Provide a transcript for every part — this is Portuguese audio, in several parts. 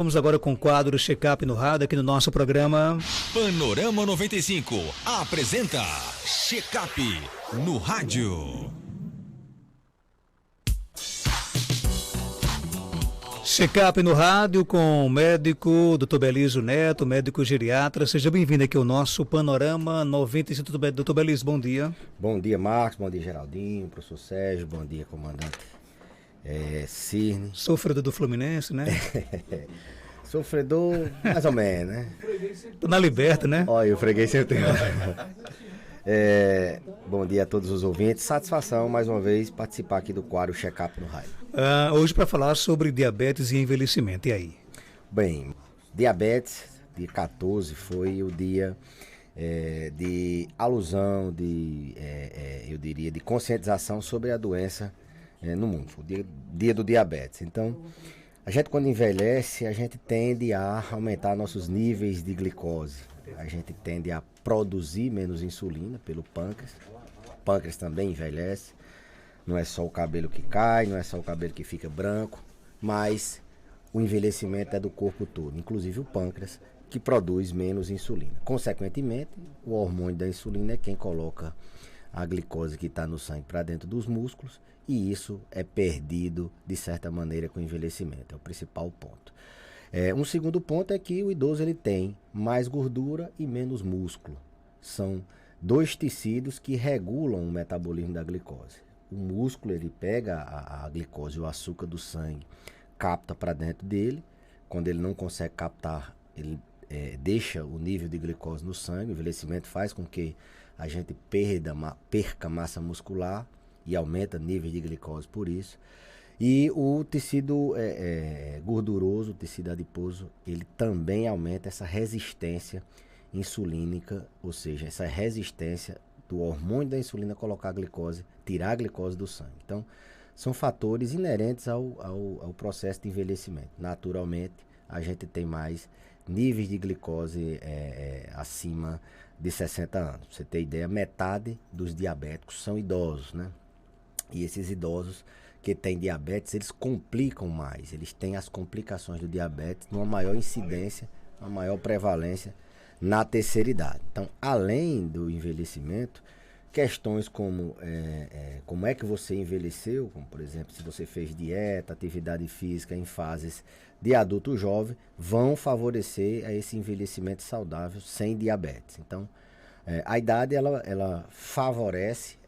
Vamos agora com o quadro Check-up no Rádio, aqui no nosso programa. Panorama 95 apresenta Check-up no Rádio. Check-up no Rádio com o médico Dr. Belísio Neto, médico geriatra. Seja bem-vindo aqui ao nosso Panorama 95. Dr. Belísio, bom dia. Bom dia, Marcos. Bom dia, Geraldinho, professor Sérgio. Bom dia, comandante Cirne. Sofredor do Fluminense, né? Sofredor, mais ou menos, né? Tô na Liberta, né? Olha, o freguês sempre tem. Bom dia a todos os ouvintes. Satisfação, mais uma vez, participar aqui do quadro Check-up no Rádio. Hoje para falar sobre diabetes e envelhecimento. E aí? Bem, diabetes, dia 14, foi o dia de alusão, eu diria, de conscientização sobre a doença no mundo. Foi o dia do diabetes. Então, a gente quando envelhece, a gente tende a aumentar nossos níveis de glicose. A gente tende a produzir menos insulina pelo pâncreas. O pâncreas também envelhece. Não é só o cabelo que cai, não é só o cabelo que fica branco, mas o envelhecimento é do corpo todo, inclusive o pâncreas, que produz menos insulina. Consequentemente, o hormônio da insulina é quem coloca a glicose que está no sangue para dentro dos músculos, e isso é perdido, de certa maneira, com o envelhecimento. É o principal ponto. Um segundo ponto é que o idoso ele tem mais gordura e menos músculo. São dois tecidos que regulam o metabolismo da glicose. O músculo ele pega a glicose, o açúcar do sangue, capta para dentro dele. Quando ele não consegue captar, ele deixa o nível de glicose no sangue. O envelhecimento faz com que a gente perca massa muscular e aumenta níveis de glicose por isso. E o tecido gorduroso, o tecido adiposo, ele também aumenta essa resistência insulínica, ou seja, essa resistência do hormônio da insulina colocar a glicose, tirar a glicose do sangue. Então, são fatores inerentes ao processo de envelhecimento. Naturalmente, a gente tem mais níveis de glicose acima de 60 anos. Pra você ter ideia, metade dos diabéticos são idosos, né? E esses idosos que têm diabetes, eles complicam mais. Eles têm as complicações do diabetes numa maior incidência, uma maior prevalência na terceira idade. Então, além do envelhecimento, questões como como é que você envelheceu, como por exemplo, se você fez dieta, atividade física em fases de adulto jovem, vão favorecer a esse envelhecimento saudável sem diabetes. Então, a idade ela favorece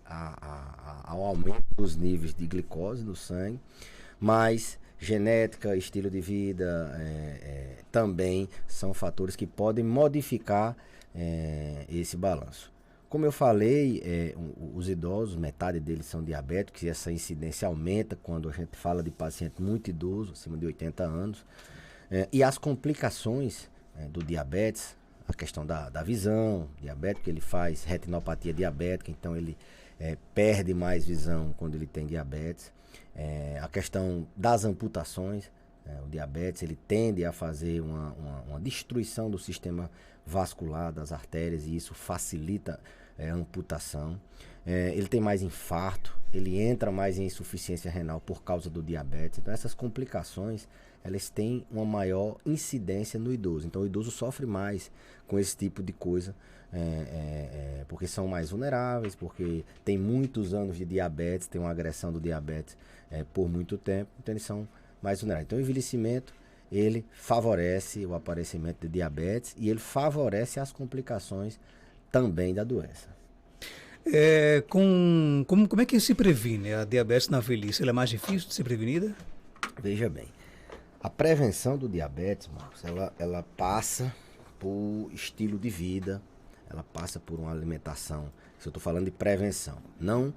ao aumento dos níveis de glicose no sangue, mas genética, estilo de vida também são fatores que podem modificar esse balanço. Como eu falei, os idosos, metade deles são diabéticos e essa incidência aumenta quando a gente fala de paciente muito idoso, acima de 80 anos. E as complicações do diabetes, a questão da visão, diabético, ele faz retinopatia diabética, então ele perde mais visão quando ele tem diabetes. A questão das amputações, o diabetes ele tende a fazer uma destruição do sistema vascular das artérias e isso facilita a amputação. Ele tem mais infarto, ele entra mais em insuficiência renal por causa do diabetes. Então essas complicações elas têm uma maior incidência no idoso. Então o idoso sofre mais com esse tipo de coisa, porque são mais vulneráveis, porque tem muitos anos de diabetes, tem uma agressão do diabetes por muito tempo, então eles são mais vulneráveis. Então o envelhecimento ele favorece o aparecimento de diabetes e ele favorece as complicações também da doença. Como é que se previne a diabetes na velhice? Ela é mais difícil de ser prevenida? Veja bem, a prevenção do diabetes, Marcos, ela passa por estilo de vida, ela passa por uma alimentação, se eu estou falando de prevenção, não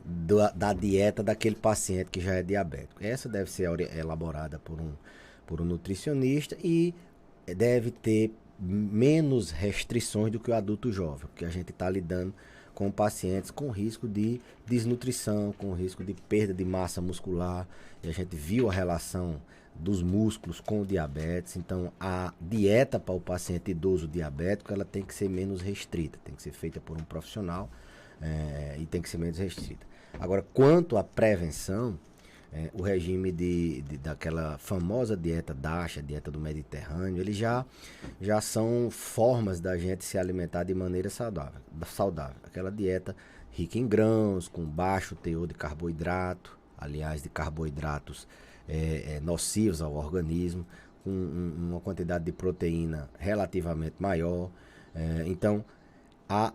da dieta daquele paciente que já é diabético. Essa deve ser elaborada por um nutricionista e deve ter menos restrições do que o adulto jovem, porque a gente está lidando com pacientes com risco de desnutrição, com risco de perda de massa muscular, e a gente viu a relação dos músculos com o diabetes. Então a dieta para o paciente idoso diabético ela tem que ser menos restrita, tem que ser feita por um profissional e tem que ser menos restrita. Agora, quanto à prevenção, o regime daquela famosa dieta DASH, a dieta do Mediterrâneo, eles já são formas da gente se alimentar de maneira saudável. Aquela dieta rica em grãos, com baixo teor de carboidrato, aliás, de carboidratos nocivos ao organismo, com uma quantidade de proteína relativamente maior. Então, a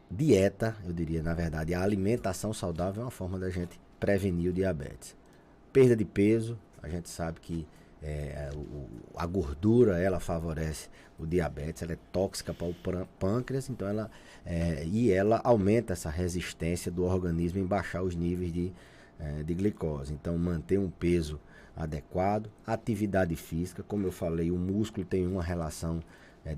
dieta, eu diria, na verdade, a alimentação saudável é uma forma da gente prevenir o diabetes. Perda de peso, a gente sabe que a gordura, ela favorece o diabetes, ela é tóxica para o pâncreas, então ela aumenta essa resistência do organismo em baixar os níveis de glicose. Então, manter um peso adequado, atividade física, como eu falei, o músculo tem uma relação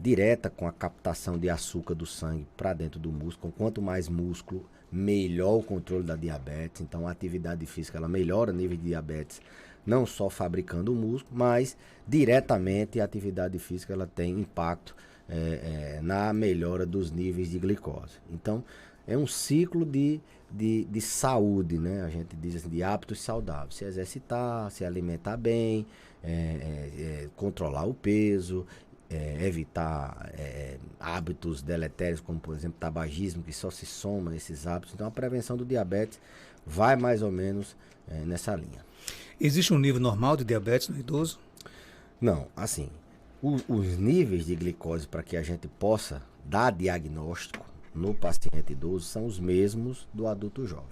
direta com a captação de açúcar do sangue para dentro do músculo. Quanto mais músculo, melhor o controle da diabetes. Então, a atividade física ela melhora o nível de diabetes, não só fabricando o músculo, mas diretamente a atividade física ela tem impacto na melhora dos níveis de glicose. Então, é um ciclo de saúde, né? A gente diz assim, de hábitos saudáveis. Se exercitar, se alimentar bem, controlar o peso, evitar hábitos deletérios, como por exemplo tabagismo, que só se soma nesses hábitos. Então a prevenção do diabetes vai mais ou menos nessa linha. Existe um nível normal de diabetes no idoso? Não, assim, os níveis de glicose para que a gente possa dar diagnóstico no paciente idoso são os mesmos do adulto jovem,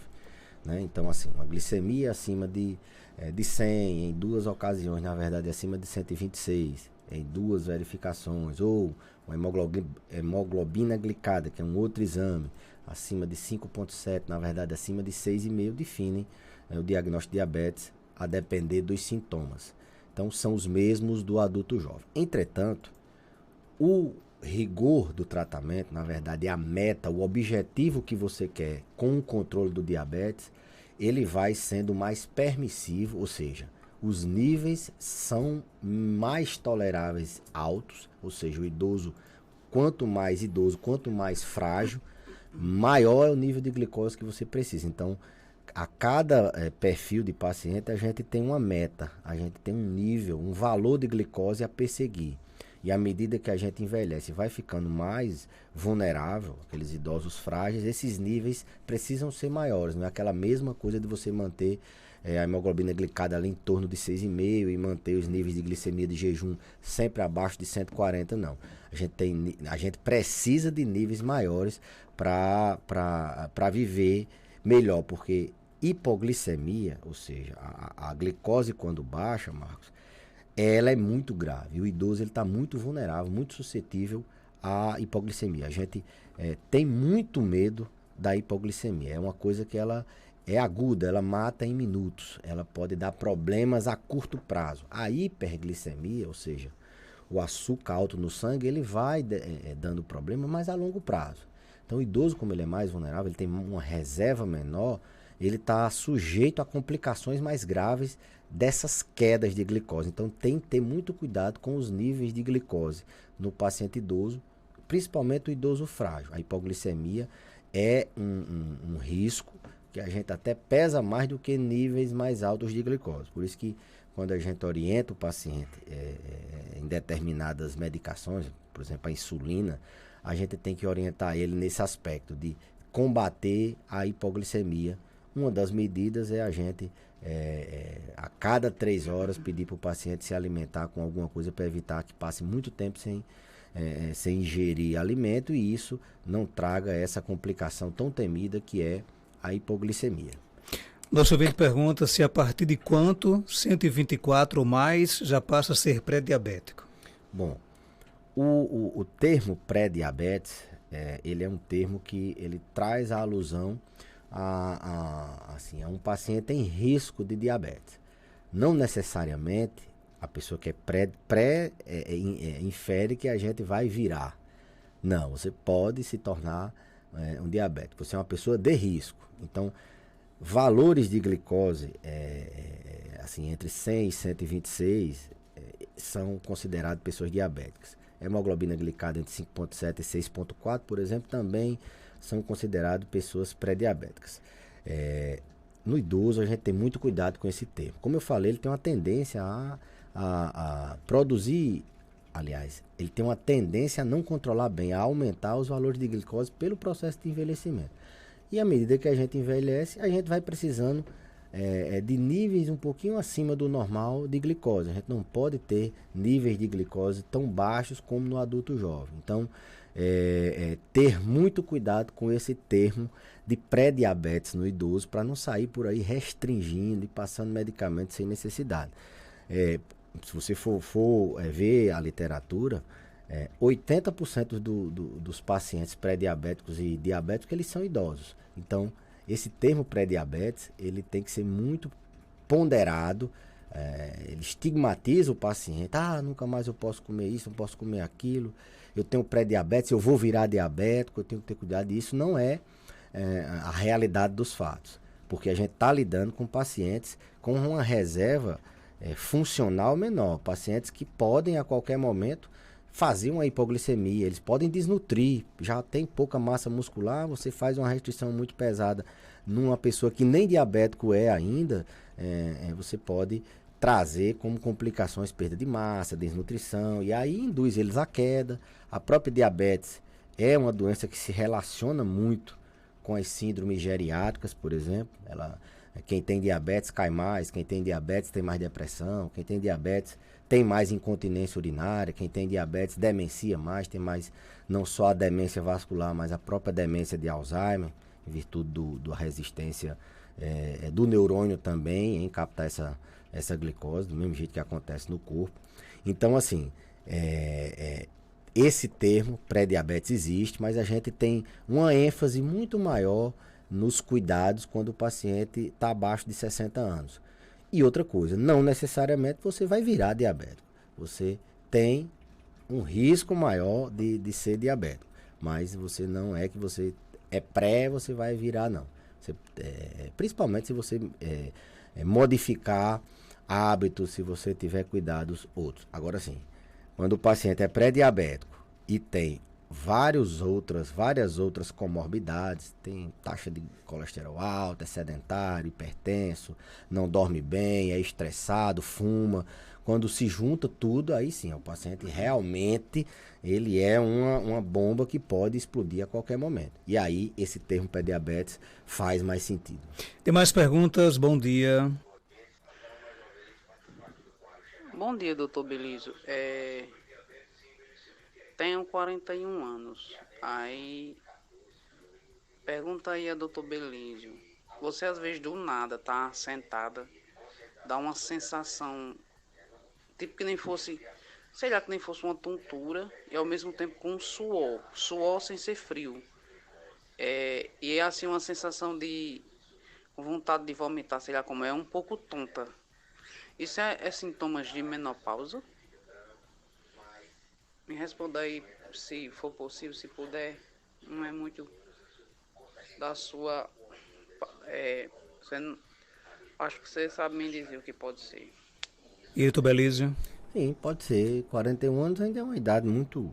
né? Então, assim, uma glicemia acima de 100, em 2 ocasiões, na verdade, acima de 126, em 2 verificações, ou uma hemoglobina glicada, que é um outro exame, acima de 5,7, na verdade, acima de 6,5, definem o diagnóstico de diabetes a depender dos sintomas. Então, são os mesmos do adulto jovem. Entretanto, o rigor do tratamento, na verdade, a meta, o objetivo que você quer com o controle do diabetes, ele vai sendo mais permissivo, ou seja, os níveis são mais toleráveis altos, ou seja, o idoso, quanto mais frágil, maior é o nível de glicose que você precisa. Então, a cada perfil de paciente, a gente tem uma meta, a gente tem um nível, um valor de glicose a perseguir. E à medida que a gente envelhece, vai ficando mais vulnerável, aqueles idosos frágeis, esses níveis precisam ser maiores. Não é aquela mesma coisa de você manter a hemoglobina glicada ali em torno de 6,5 e manter os níveis de glicemia de jejum sempre abaixo de 140, não. A gente precisa de níveis maiores para viver melhor, porque hipoglicemia, ou seja, a glicose quando baixa, Marcos, ela é muito grave. O idoso está muito vulnerável, muito suscetível à hipoglicemia. A gente tem muito medo da hipoglicemia. É uma coisa que ela é aguda, ela mata em minutos. Ela pode dar problemas a curto prazo. A hiperglicemia, ou seja, o açúcar alto no sangue, ele vai dando problema, mas a longo prazo. Então o idoso, como ele é mais vulnerável, ele tem uma reserva menor, ele está sujeito a complicações mais graves dessas quedas de glicose. Então tem que ter muito cuidado com os níveis de glicose no paciente idoso, principalmente o idoso frágil. A hipoglicemia é um risco que a gente até pesa mais do que níveis mais altos de glicose. Por isso que quando a gente orienta o paciente em determinadas medicações, por exemplo a insulina, a gente tem que orientar ele nesse aspecto de combater a hipoglicemia. Uma das medidas é a gente, a cada 3 horas, pedir para o paciente se alimentar com alguma coisa para evitar que passe muito tempo sem ingerir alimento e isso não traga essa complicação tão temida que é a hipoglicemia. Nosso ouvinte pergunta se a partir de quanto 124 ou mais já passa a ser pré-diabético. Bom, o termo pré-diabetes, ele é um termo que ele traz a alusão a um paciente em risco de diabetes. Não necessariamente a pessoa que é infere que a gente vai virar. Não, você pode se tornar um diabético. Você é uma pessoa de risco. Então, valores de glicose entre 100 e 126 são considerados pessoas diabéticas. Hemoglobina glicada entre 5,7 e 6,4, por exemplo, também são considerados pessoas pré-diabéticas. no idoso a gente tem muito cuidado com esse termo. Como eu falei, ele tem uma tendência a produzir, aliás, ele tem uma tendência a não controlar bem, a aumentar os valores de glicose pelo processo de envelhecimento. E à medida que a gente envelhece, a gente vai precisando de níveis um pouquinho acima do normal de glicose. A gente não pode ter níveis de glicose tão baixos como no adulto jovem. Então, ter muito cuidado com esse termo de pré-diabetes no idoso, para não sair por aí restringindo e passando medicamentos sem necessidade. Se você for ver a literatura, 80% dos pacientes pré-diabéticos e diabéticos, eles são idosos. Então, esse termo pré-diabetes, ele tem que ser muito ponderado. Ele estigmatiza o paciente. Nunca mais eu posso comer isso, não posso comer aquilo. Eu tenho pré-diabetes, eu vou virar diabético, eu tenho que ter cuidado. E isso não é a realidade dos fatos. Porque a gente está lidando com pacientes com uma reserva funcional menor. Pacientes que podem, a qualquer momento, fazer uma hipoglicemia. Eles podem desnutrir. Já tem pouca massa muscular, você faz uma restrição muito pesada numa pessoa que nem diabético é ainda, você pode trazer como complicações perda de massa, desnutrição, e aí induz eles à queda. A própria diabetes é uma doença que se relaciona muito com as síndromes geriátricas, por exemplo. Quem tem diabetes cai mais, quem tem diabetes tem mais depressão, quem tem diabetes tem mais incontinência urinária, quem tem diabetes demencia mais, tem mais não só a demência vascular, mas a própria demência de Alzheimer, em virtude da resistência do neurônio também em captar essa glicose, do mesmo jeito que acontece no corpo. Então, assim, esse termo pré-diabetes existe, mas a gente tem uma ênfase muito maior nos cuidados quando o paciente está abaixo de 60 anos. E outra coisa, não necessariamente você vai virar diabético. Você tem um risco maior de ser diabético, mas você não é que você você vai virar, não. Principalmente se você modificar hábitos, se você tiver cuidados outros. Agora sim, quando o paciente é pré-diabético e tem várias outras comorbidades, tem taxa de colesterol alta, é sedentário, hipertenso, não dorme bem, é estressado, fuma. Quando se junta tudo, aí sim, o paciente realmente ele é uma bomba que pode explodir a qualquer momento. E aí esse termo pré-diabetes faz mais sentido. Tem mais perguntas? Bom dia. Bom dia, doutor Belísio. Tenho 41 anos. Aí, pergunta aí a doutor Belísio. Você às vezes do nada tá sentada, dá uma sensação, tipo que nem fosse, sei lá, que nem fosse uma tontura, e ao mesmo tempo com suor sem ser frio. E é assim uma sensação de vontade de vomitar, sei lá como é, um pouco tonta. Isso é sintomas de menopausa? Me responda aí, se for possível, se puder. Não é muito da sua... acho que você sabe me dizer o que pode ser. E doutor Belísio? Sim, pode ser. 41 anos ainda é uma idade muito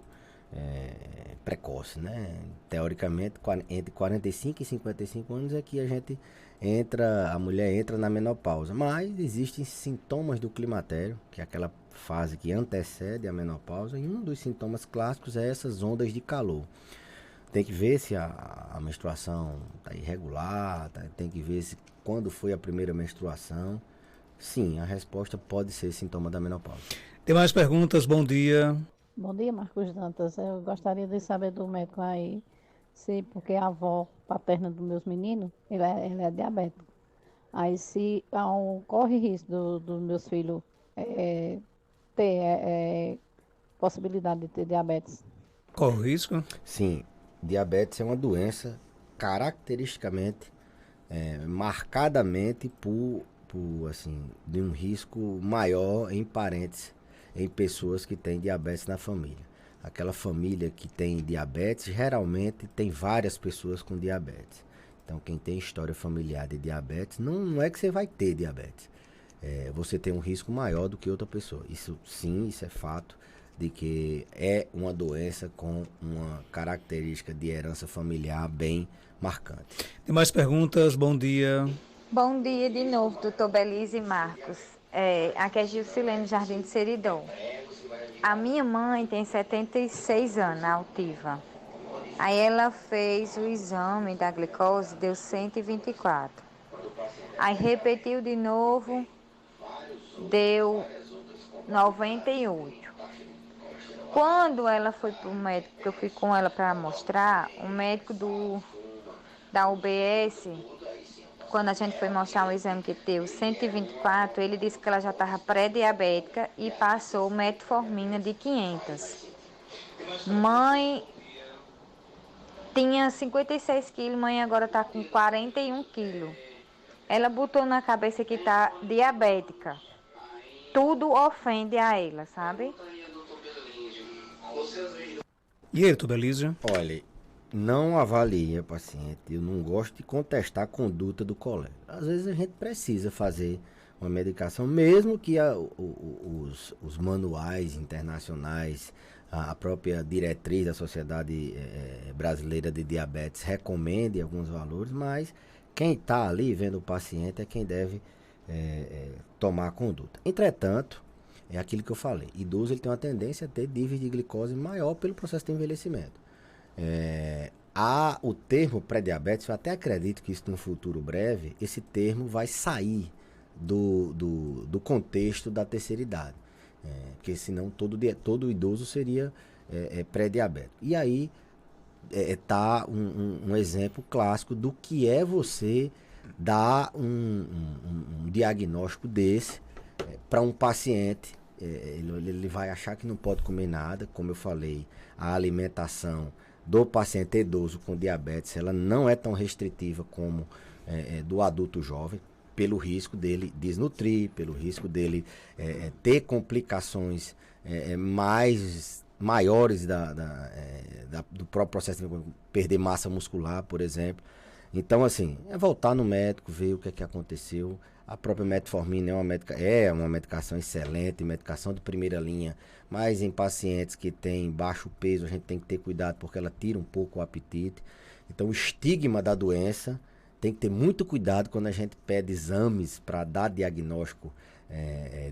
precoce, né? Teoricamente, entre 45 e 55 anos é que a mulher entra na menopausa. Mas existem sintomas do climatério, que é aquela fase que antecede a menopausa, e um dos sintomas clássicos é essas ondas de calor. Tem que ver se a menstruação está irregular, tem que ver se quando foi a primeira menstruação. Sim, a resposta pode ser sintoma da menopausa. Tem mais perguntas? Bom dia. Bom dia, Marcos Dantas. Eu gostaria de saber do médico aí, porque a avó paterna dos meus meninos, ela é diabética. Aí se corre risco dos meus filhos ter possibilidade de ter diabetes. Qual o risco? Sim, diabetes é uma doença caracteristicamente, marcadamente de um risco maior em parentes, em pessoas que têm diabetes na família. Aquela família que tem diabetes, geralmente tem várias pessoas com diabetes. Então, quem tem história familiar de diabetes, não é que você vai ter diabetes. Você tem um risco maior do que outra pessoa. Isso é fato, de que é uma doença com uma característica de herança familiar bem marcante. Tem mais perguntas? Bom dia. Bom dia de novo, doutor Belize e Marcos. Aqui é Gilcilene, Jardim de Seridó. A minha mãe tem 76 anos, altiva. Aí ela fez o exame da glicose, deu 124. Aí repetiu de novo, deu 98. Quando ela foi para o médico, que eu fui com ela para mostrar, o médico da UBS, quando a gente foi mostrar o exame que deu 124, ele disse que ela já estava pré-diabética e passou metformina de 500. Mãe tinha 56 quilos, mãe agora está com 41 quilos. Ela botou na cabeça que está diabética. Tudo ofende a ela, sabe? E aí, doutor Belísio? Olha, não avalie a paciente. Eu não gosto de contestar a conduta do colega. Às vezes a gente precisa fazer uma medicação, mesmo que os manuais internacionais, a própria diretriz da Sociedade Brasileira de Diabetes recomende alguns valores, mas quem está ali vendo o paciente é quem deve tomar a conduta. Entretanto, é aquilo que eu falei, idoso ele tem uma tendência a ter níveis de glicose maior pelo processo de envelhecimento. O termo pré-diabetes, eu até acredito que isso no futuro breve, esse termo vai sair do contexto da terceira idade. Porque senão todo idoso seria pré-diabético. E aí está um exemplo clássico do que é você dar um diagnóstico desse para um paciente. Ele vai achar que não pode comer nada. Como eu falei, a alimentação do paciente idoso com diabetes ela não é tão restritiva como do adulto jovem, pelo risco dele desnutrir, pelo risco dele ter complicações maiores do próprio processo de perder massa muscular, por exemplo. Então, assim, voltar no médico, ver o que aconteceu. A própria metformina é uma medicação excelente, medicação de primeira linha, mas em pacientes que têm baixo peso, a gente tem que ter cuidado porque ela tira um pouco o apetite. Então, o estigma da doença, tem que ter muito cuidado quando a gente pede exames para dar diagnóstico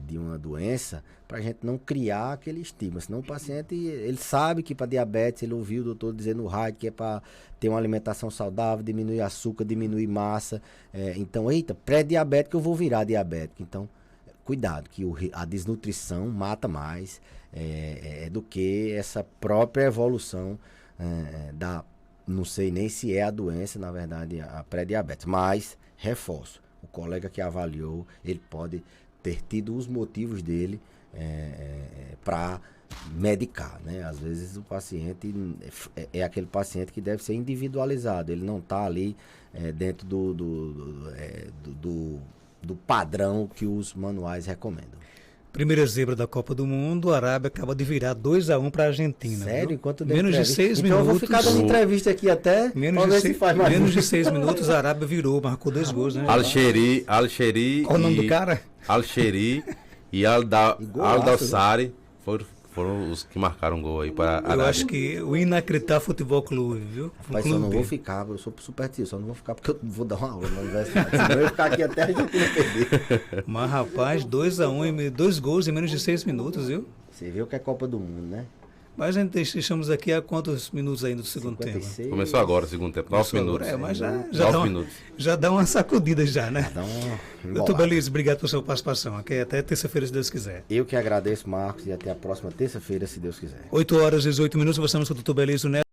de uma doença, para a gente não criar aquele estigma. Senão o paciente, ele sabe que para diabetes, ele ouviu o doutor dizer no rádio que é para ter uma alimentação saudável, diminuir açúcar, diminuir massa. Então, pré-diabético eu vou virar diabético. Então, cuidado, que a desnutrição mata mais do que essa própria evolução não sei nem se é a doença, na verdade, a pré-diabetes. Mas, reforço, o colega que avaliou, ele pode ter tido os motivos dele para medicar, né? Às vezes o paciente é aquele paciente que deve ser individualizado, ele não está ali dentro do padrão que os manuais recomendam. Primeira zebra da Copa do Mundo, a Arábia acaba de virar 2-1 para a Argentina. Sério? Enquanto menos de 6 então minutos. Eu vou ficar dando entrevista aqui até. Menos de 6 minutos, a Arábia marcou 2 gols, né? Al-Sheri. Qual o nome do cara? Al-Sheri e Al-Dawsari foram os que marcaram gol aí para a Arábia. Eu acho que o Inacreditável Futebol Clube, viu? Mas eu não vou ficar, eu sou supersticioso, só não vou ficar porque eu vou dar uma aula na universidade. Senão eu vou ficar aqui até a Argentina perder. Mas, rapaz, 2-1, 2 gols em menos de 6 minutos, viu? Você viu que é Copa do Mundo, né? Mas a gente deixamos aqui há quantos minutos ainda do segundo 56. tempo? Começou agora o segundo tempo, 9 minutos. Mas minutos. Já dá uma sacudida já, né? Dá uma Doutor Belísio, obrigado pela sua participação. Aqui até terça-feira, se Deus quiser. Eu que agradeço, Marcos, e até a próxima terça-feira, se Deus quiser. 8 horas e 18 minutos, você estamos com o doutor Belísio Neto.